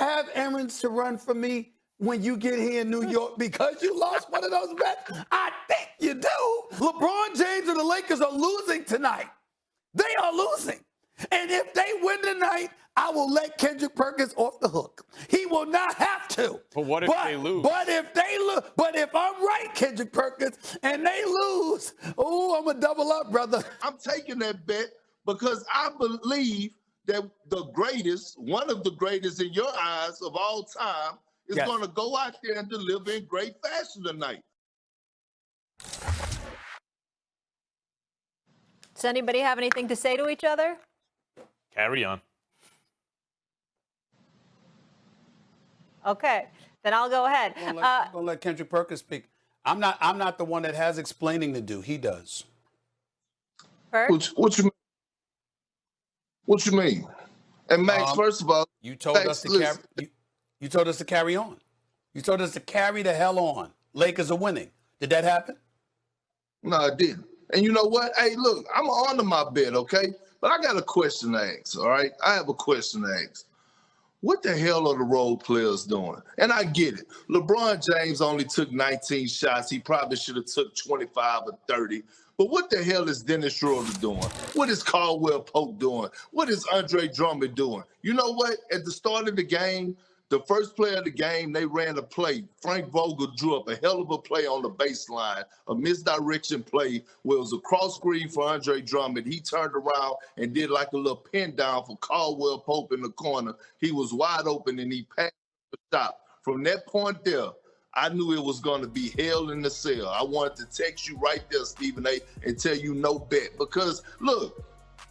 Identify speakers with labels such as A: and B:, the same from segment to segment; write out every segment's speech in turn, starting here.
A: have errands to run for me when you get here in New York because you lost one of those bets? I think you do. LeBron James and the Lakers are losing tonight. They are losing. And if they win tonight, I will let Kendrick Perkins off the hook. He will not have to.
B: But what if they lose?
A: But if I'm right, Kendrick Perkins, and they lose, I'm going to double up, brother.
C: I'm taking that bet because I believe that the greatest, one of the greatest in your eyes of all time, is going to go out there and deliver in great fashion tonight.
D: Does anybody have anything to say to each other?
B: Carry on.
D: Okay, then I'll go ahead.
A: I'm gonna let Kendrick Perkins speak. I'm not the one that has explaining to do. He does.
C: What you mean? What you mean? And Max, first of all,
A: you told us to carry. You told us to carry on. You told us to carry the hell on. Lakers are winning. Did that happen?
C: No, it didn't. And you know what? Hey, look, I'm on to my bet, okay? But I got a question to ask, all right? I have a question to ask. What the hell are the role players doing? And I get it. LeBron James only took 19 shots. He probably should have took 25 or 30. But what the hell is Dennis Schroeder doing? What is Caldwell Pope doing? What is Andre Drummond doing? You know what? At the start of the game, the first play of the game, they ran a play. Frank Vogel drew up a hell of a play on the baseline, a misdirection play where it was a cross screen for Andre Drummond. He turned around and did like a little pin down for Caldwell Pope in the corner. He was wide open and he passed the shot. From that point there, I knew it was going to be hell in the cell. I wanted to text you right there, Stephen A., and tell you no bet. Because, look,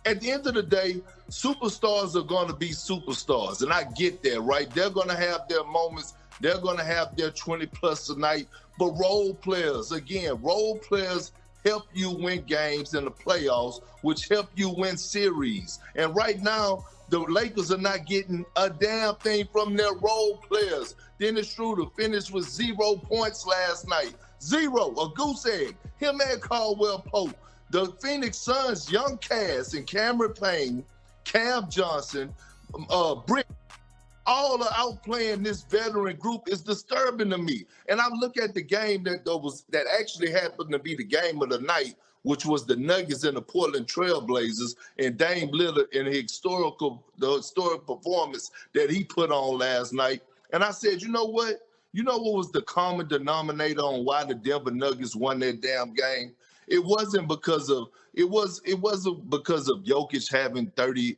C: at the end of the day, superstars are going to be superstars, and I get that, right? They're going to have their moments. They're going to have their 20-plus tonight. But role players, again, role players help you win games in the playoffs, which help you win series. And right now, the Lakers are not getting a damn thing from their role players. Dennis Schroeder finished with 0 points last night. 0, a goose egg. Him and Caldwell Pope. The Phoenix Suns, young Cass and Cameron Payne, Cam Johnson, Brick, all are outplaying this veteran group is disturbing to me. And I look at the game that actually happened to be the game of the night, which was the Nuggets and the Portland Trailblazers, and Dame Lillard and the historic performance that he put on last night. And I said, you know what? You know what was the common denominator on why the Denver Nuggets won that damn game? It wasn't because of Jokic having 38.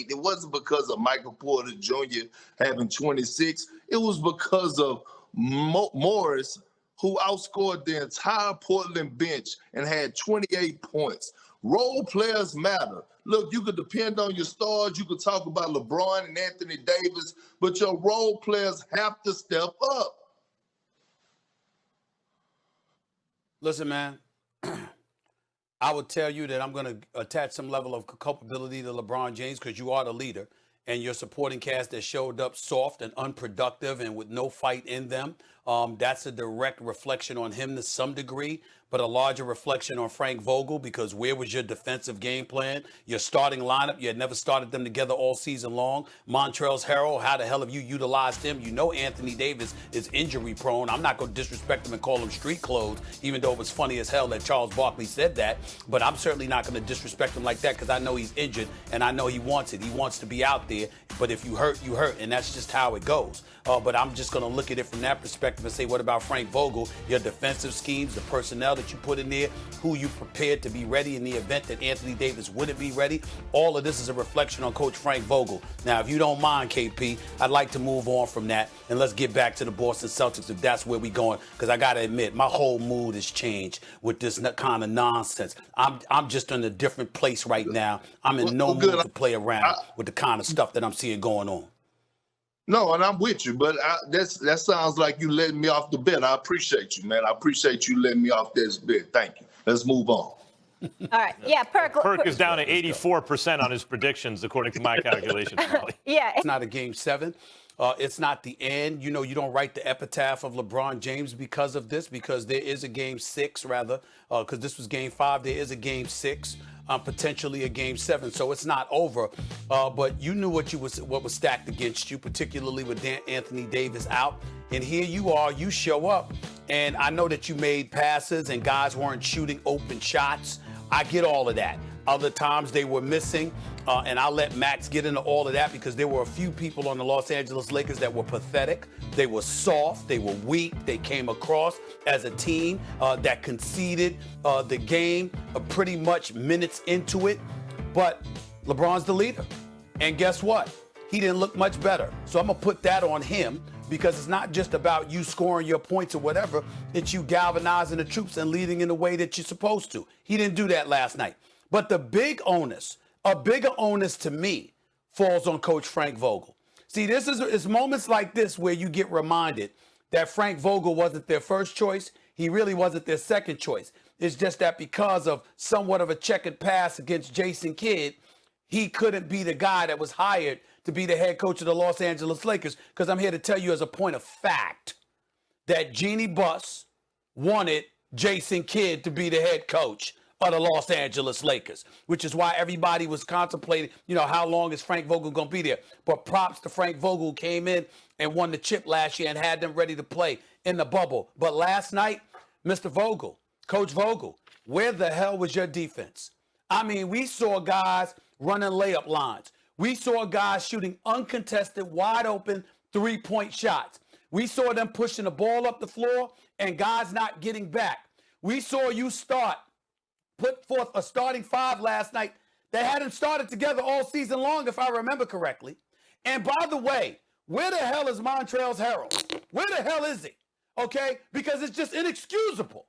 C: It wasn't because of Michael Porter Jr. having 26. It was because of Morris, who outscored the entire Portland bench and had 28 points. Role players matter. Look, you could depend on your stars. You could talk about LeBron and Anthony Davis, but your role players have to step up.
A: Listen, man. I would tell you that I'm going to attach some level of culpability to LeBron James because you are the leader, and your supporting cast that showed up soft and unproductive and with no fight in them. That's a direct reflection on him to some degree, but a larger reflection on Frank Vogel, because where was your defensive game plan? Your starting lineup, you had never started them together all season long. Montrezl Harrell, how the hell have you utilized him? You know Anthony Davis is injury prone. I'm not going to disrespect him and call him street clothes, even though it was funny as hell that Charles Barkley said that. But I'm certainly not going to disrespect him like that because I know he's injured and I know he wants it. He wants to be out there. But if you hurt, you hurt. And that's just how it goes. But I'm just going to look at it from that perspective and say, what about Frank Vogel? Your defensive schemes, the personnel that you put in there, who you prepared to be ready in the event that Anthony Davis wouldn't be ready. All of this is a reflection on Coach Frank Vogel. Now, if you don't mind, KP, I'd like to move on from that and let's get back to the Boston Celtics if that's where we're going. Because I got to admit, my whole mood has changed with this kind of nonsense. I'm just in a different place right now. I'm in no mood to play around with the kind of stuff that I'm seeing going on.
C: No, and I'm with you, but that sounds like you letting me off the bet. I appreciate you, man. I appreciate you letting me off this bet. Thank you. Let's move on.
D: All right. Yeah,
B: Perk is down to 84% on his predictions, according to my calculations.
D: Yeah.
A: It's not a game 7. It's not the end. You know, you don't write the epitaph of LeBron James because of this, because there is a game 6, rather, because this was game 5. There is a game 6, potentially a game 7. So it's not over. But you knew what was stacked against you, particularly with Anthony Davis out. And here you are, you show up. And I know that you made passes and guys weren't shooting open shots. I get all of that. Other times they were missing. And I'll let Max get into all of that because there were a few people on the Los Angeles Lakers that were pathetic. They were soft. They were weak. They came across as a team that conceded the game pretty much minutes into it. But LeBron's the leader. And guess what? He didn't look much better. So I'm going to put that on him because it's not just about you scoring your points or whatever. It's you galvanizing the troops and leading in the way that you're supposed to. He didn't do that last night. But the big onus, a bigger onus to me, falls on Coach Frank Vogel. See, it's moments like this where you get reminded that Frank Vogel wasn't their first choice. He really wasn't their second choice. It's just that because of somewhat of a checkered past against Jason Kidd, he couldn't be the guy that was hired to be the head coach of the Los Angeles Lakers. Because I'm here to tell you as a point of fact that Jeannie Buss wanted Jason Kidd to be the head coach of the Los Angeles Lakers, which is why everybody was contemplating, how long is Frank Vogel going to be there? But props to Frank Vogel, who came in and won the chip last year and had them ready to play in the bubble. But last night, Mr. Vogel, Coach Vogel, where the hell was your defense? I mean, we saw guys running layup lines. We saw guys shooting uncontested, wide open three-point shots. We saw them pushing the ball up the floor and guys not getting back. We saw you put forth a starting 5 last night that hadn't started together all season long, if I remember correctly. And by the way, where the hell is Montrezl Harrell? Where the hell is he? Okay? Because it's just inexcusable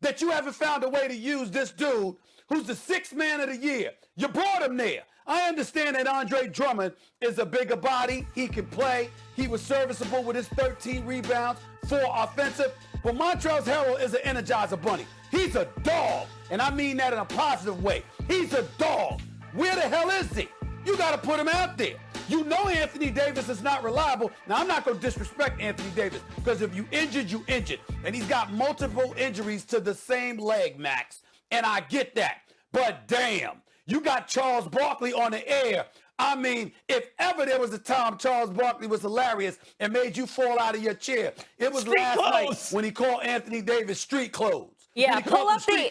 A: that you haven't found a way to use this dude who's the 6th man of the year. You brought him there. I understand that Andre Drummond is a bigger body. He can play. He was serviceable with his 13 rebounds, 4 offensive. But Montrezl Harrell is an Energizer Bunny. He's a dog, and I mean that in a positive way. He's a dog. Where the hell is he? You got to put him out there. You know Anthony Davis is not reliable. Now, I'm not going to disrespect Anthony Davis because if you injured, you injured. And he's got multiple injuries to the same leg, Max, and I get that. But damn, you got Charles Barkley on the air. I mean, if ever there was a time Charles Barkley was hilarious and made you fall out of your chair, it was last night when he called Anthony Davis street clothes.
D: Yeah, pull up the.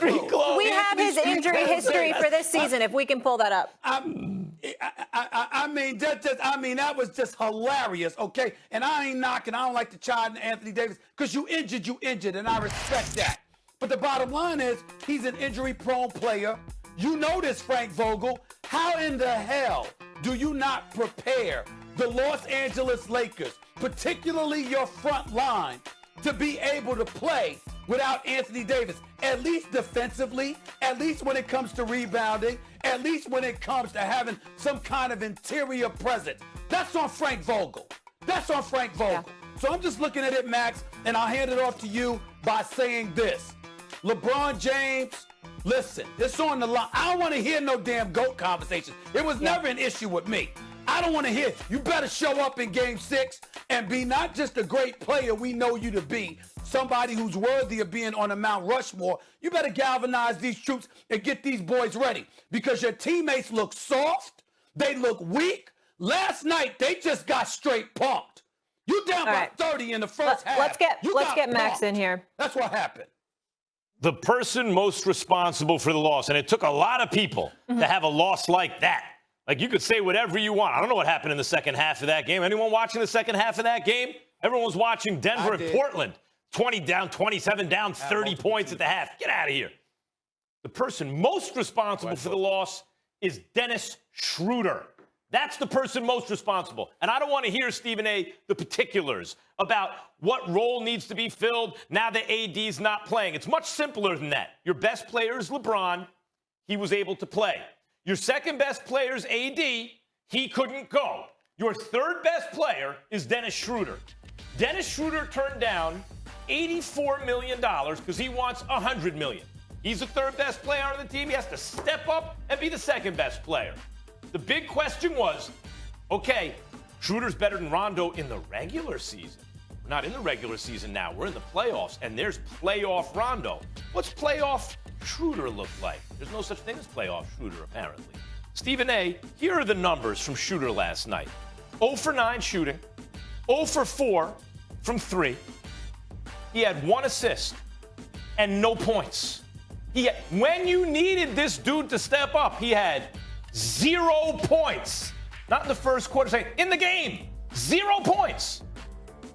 D: We have his injury history for this season. If we can pull that up.
A: I mean, that was just hilarious. Okay, and I ain't knocking. I don't like to chide Anthony Davis because you injured, and I respect that. But the bottom line is he's an injury-prone player. You know this, Frank Vogel. How in the hell do you not prepare the Los Angeles Lakers, particularly your front line, to be able to play without Anthony Davis, at least defensively, at least when it comes to rebounding, at least when it comes to having some kind of interior presence? That's on Frank Vogel. That's on Frank Vogel. Yeah. So I'm just looking at it, Max, and I'll hand it off to you by saying this. LeBron James, listen, it's on the line. I don't want to hear no damn GOAT conversation. It was never an issue with me. I don't want to hear. You better show up in game 6 and be not just a great player we know you to be, somebody who's worthy of being on a Mount Rushmore. You better galvanize these troops and get these boys ready because your teammates look soft. They look weak. Last night, they just got straight pumped. You down by 30 in the first half.
D: Let's get Max in here.
A: That's what happened.
B: The person most responsible for the loss, and it took a lot of people to have a loss like that. Like, you could say whatever you want. I don't know what happened in the second half of that game. Anyone watching the second half of that game? Everyone was watching Denver and Portland. 20 down, 27 down, 30 points at the half. Get out of here. The person most responsible for the loss is Dennis Schroeder. That's the person most responsible. And I don't want to hear, Stephen A., the particulars about what role needs to be filled now that AD's not playing. It's much simpler than that. Your best player is LeBron. He was able to play. Your second best player is AD. He couldn't go. Your third best player is Dennis Schroeder. Dennis Schroeder turned down $84 million because he wants $100 million. He's the third best player on the team. He has to step up and be the second best player. The big question was, okay, Schroeder's better than Rondo in the regular season. We're not in the regular season now. We're in the playoffs, and there's playoff Rondo. What's playoff Schroeder look like? There's no such thing as playoff Schroeder, apparently. Stephen A., here are the numbers from Schroeder last night. 0 for 9 shooting, 0 for 4 from 3. He had 1 assist and no points. When you needed this dude to step up, he had 0 points. Not in the first quarter, in the game. 0 points.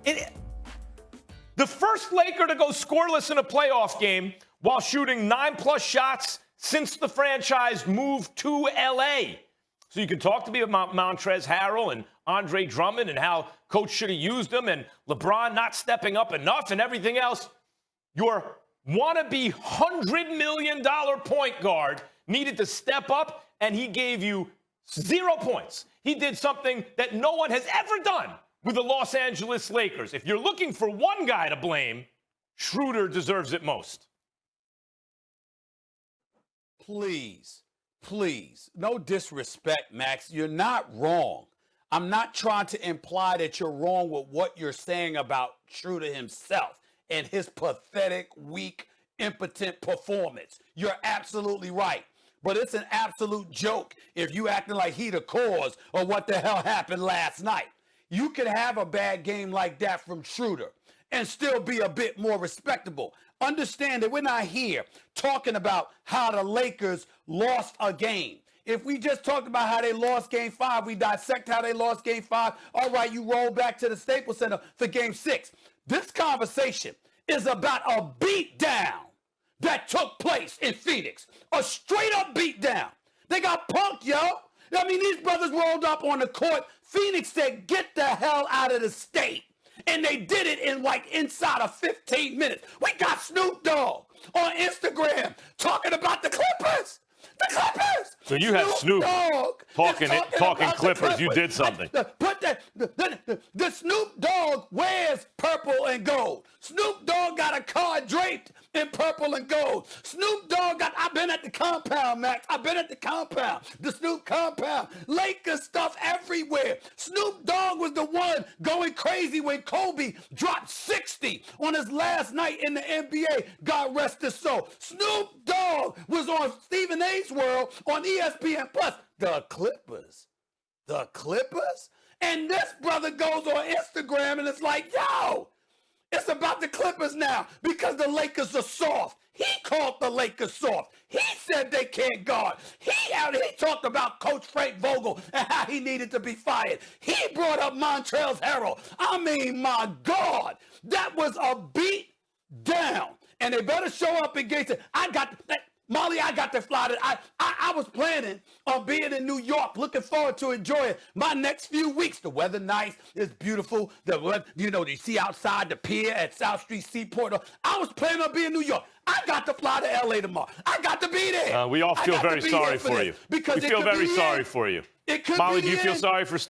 B: The first Laker to go scoreless in a playoff game while shooting 9+ shots since the franchise moved to L.A. So you can talk to me about Montrezl Harrell and Andre Drummond and how coach should have used them and LeBron not stepping up enough and everything else. Your wannabe $100 million point guard needed to step up, and he gave you 0 points. He did something that no one has ever done with the Los Angeles Lakers. If you're looking for one guy to blame, Schroeder deserves it most.
A: Please, no disrespect, Max. You're not wrong. I'm not trying to imply that you're wrong with what you're saying about Schroeder himself and his pathetic, weak, impotent performance. You're absolutely right. But it's an absolute joke if you acting like he the cause of what the hell happened last night. You can have a bad game like that from Schroeder and still be a bit more respectable. Understand that we're not here talking about how the Lakers lost a game. If we just talked about how they lost Game 5, we dissect how they lost Game 5. All right, you roll back to the Staples Center for Game 6. This conversation is about a beatdown that took place in Phoenix. A straight-up beatdown. They got punked, yo. I mean, these brothers rolled up on the court. Phoenix said, get the hell out of the state. And they did it in inside of 15 minutes. We got Snoop Dogg on Instagram talking about the Clippers. The Clippers.
B: So you had Snoop talking Clippers. You did something.
A: The Snoop Dogg wears purple and gold. Snoop Dogg got a car draped in purple and gold. Snoop Dogg I've been at the compound, Max. I've been at the compound. The Snoop compound. Lakers stuff everywhere. Snoop Dogg was the one going crazy when Kobe dropped 60 on his last night in the NBA. God rest his soul. Snoop Dogg was on Stephen A's World on ESPN Plus. The Clippers. And this brother goes on Instagram and it's like, yo, it's about the Clippers now because the Lakers are soft. He called the Lakers soft. He said they can't guard. He talked about Coach Frank Vogel and how he needed to be fired. He brought up Montrezl Harrell. I mean, my God, that was a beat down. And they better show up in Gates. Molly, I got to fly. I was planning on being in New York, looking forward to enjoying my next few weeks. The weather nice, it's beautiful. You see outside the pier at South Street Seaport. I was planning on being in New York. I got to fly to LA tomorrow. I got to be there.
B: We all feel very sorry for you.
A: Because
B: we feel very sorry for you. Molly, do you feel sorry for